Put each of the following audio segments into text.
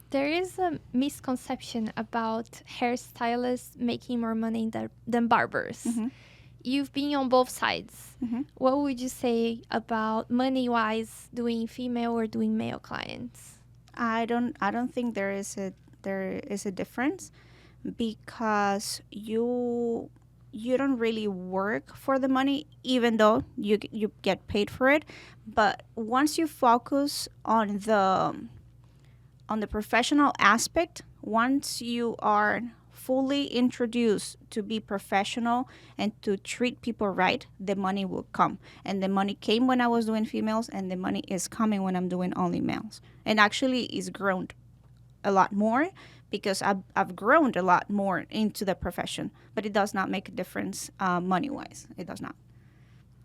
There is a misconception about hairstylists making more money than barbers. Mm-hmm. You've been on both sides. Mm-hmm. What would you say about money-wise doing female or doing male clients? I don't think there is a difference, because you don't really work for the money, even though you get paid for it. But once you focus on the professional aspect, once you are fully introduced to be professional and to treat people right, the money will come. And the money came when I was doing females, and the money is coming when I'm doing only males. And actually, it's grown a lot more, because I've grown a lot more into the profession. But it does not make a difference money wise. It does not.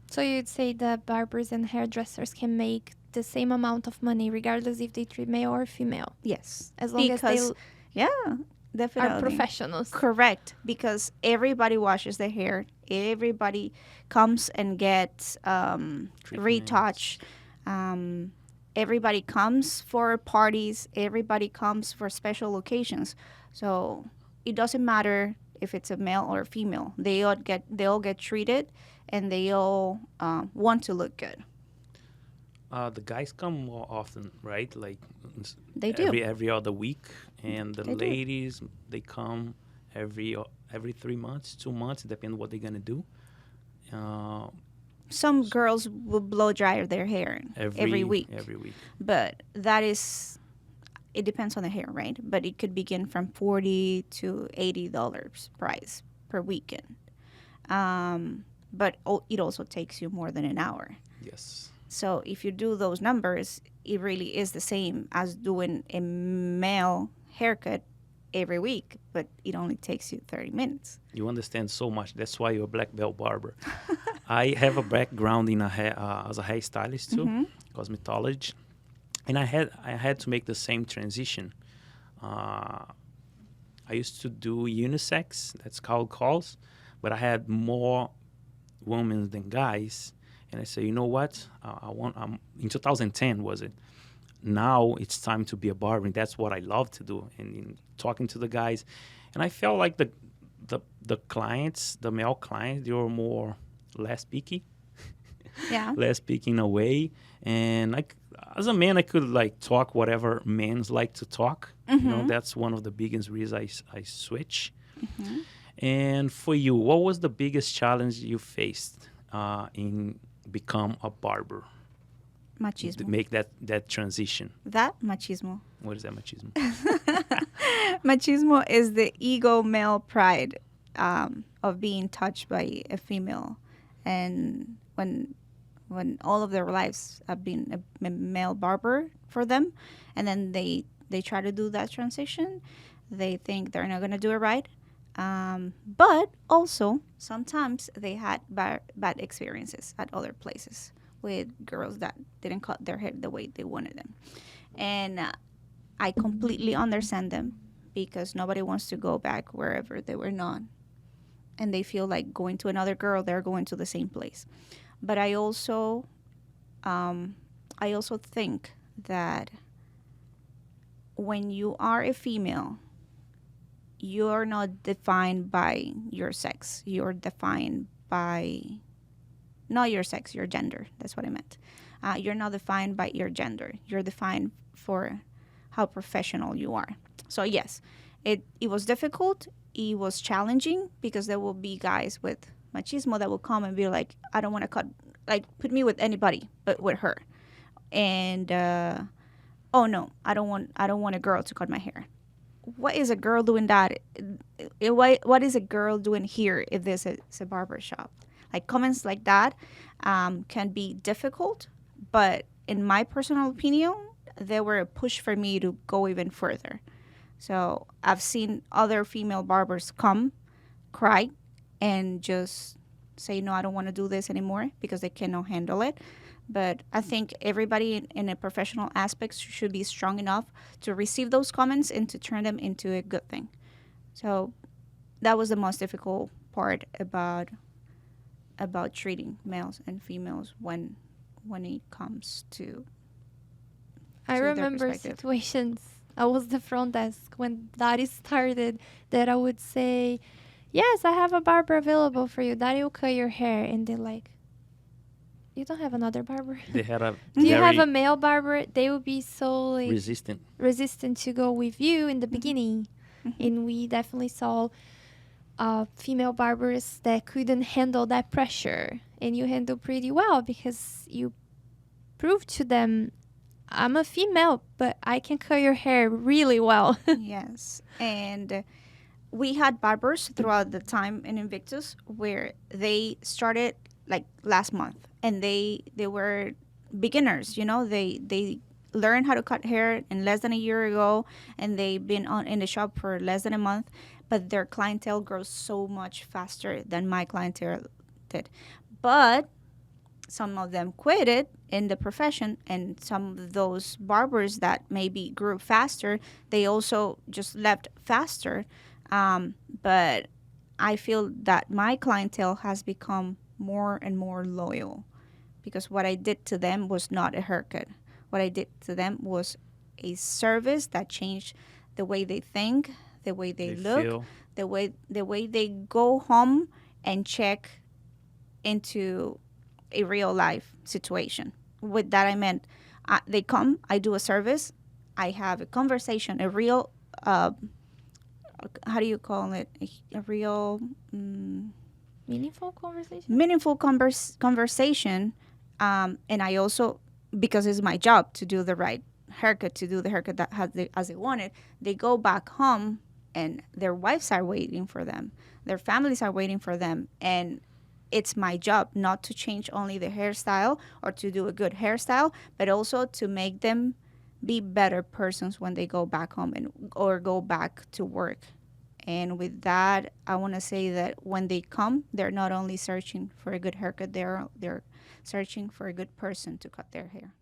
So you'd say that barbers and hairdressers can make the same amount of money regardless if they treat male or female, Yes. as long as they Because, yeah, are definitely. professionals. Correct, because everybody washes their hair. Everybody comes and gets retouch. Everybody comes for parties. Everybody comes for special occasions. So it doesn't matter if it's a male or a female. They all get treated, and they all want to look good. The guys come more often, right? Like They do. every other week, and the They do. ladies they come every 3 months, 2 months, depending what they're gonna do. Uh, Some girls will blow dry their hair every week. Every week. But it depends on the hair, right? But it could begin from $40 to $80 price per weekend. But it also takes you more than an hour. Yes. So if you do those numbers, it really is the same as doing a male haircut every week, but it only takes you 30 minutes. You understand so much. That's why you're a black belt barber. I have a background in as a hairstylist too, cosmetology, and I had to make the same transition. I used to do unisex, that's called calls, but I had more women than guys, and I said, you know what? In 2010 was it? Now it's time to be a barber, and that's what I love to do. And in talking to the guys, and I felt like the clients, the male clients, they were less picky, Yeah. less picky in a way. And as a man, I could like talk whatever men's like to talk. That's one of the biggest reasons I switch. And for you, what was the biggest challenge you faced in become a barber? To Machismo. make that transition. That machismo. What is that machismo? Machismo is the ego male pride of being touched by a female. And when all of their lives have been a male barber for them, and then they try to do that transition, they think they're not going to do it right. But also, sometimes they had bad experiences at other places with girls that didn't cut their hair the way they wanted them. And I completely understand them, because nobody wants to go back wherever they were not. And they feel like going to another girl, they're going to the same place. But I also think that when you are a female, you're not defined by your sex. You're defined by, not your sex, your gender. That's what I meant. You're not defined by your gender. You're defined for how professional you are. So yes, it was difficult. It was challenging, because there will be guys with machismo that will come and be like, I don't want to put me with anybody but with her. And oh no, I don't want a girl to cut my hair. What is a girl doing that? What is a girl doing here if this is a barber shop? Like, comments like that can be difficult, but in my personal opinion, they were a push for me to go even further. So I've seen other female barbers come, cry, and just say, no, I don't want to do this anymore, because they cannot handle it. But I think everybody in a professional aspect should be strong enough to receive those comments and to turn them into a good thing. So that was the most difficult part about treating males and females when it comes to I their remember perspective. situations I was the front desk when that started, that I would say, yes, I have a barber available for you. Daddy will cut your hair. And they're like, you don't have another barber? They had a Do you have a very male barber? They would be so like resistant. resistant to go with you in the beginning. And we definitely saw female barbers that couldn't handle that pressure. And you handle pretty well because you proved to them, I'm a female, but I can cut your hair really well. Yes. And we had barbers throughout the time in Invictus where they started like last month, and they were beginners, you know, they learned how to cut hair in less than a year ago, and they've been on in the shop for less than a month, but their clientele grows so much faster than my clientele did. But some of them quit it in the profession, and some of those barbers that maybe grew faster, they also just left faster. But I feel that my clientele has become more and more loyal, because what I did to them was not a haircut. What I did to them was a service that changed the way they think, the way they look, feel. the way they go home and check into a real life situation. With that, I meant they come, I do a service, I have a conversation, a real, how do you call it? A real Meaningful conversation? meaningful conversation. And I also, because it's my job to do the right haircut, to do the haircut that as they wanted, they go back home and their wives are waiting for them. Their families are waiting for them. And it's my job not to change only the hairstyle or to do a good hairstyle, but also to make them be better persons when they go back home or go back to work. And with that, I want to say that when they come, they're not only searching for a good haircut, they're searching for a good person to cut their hair.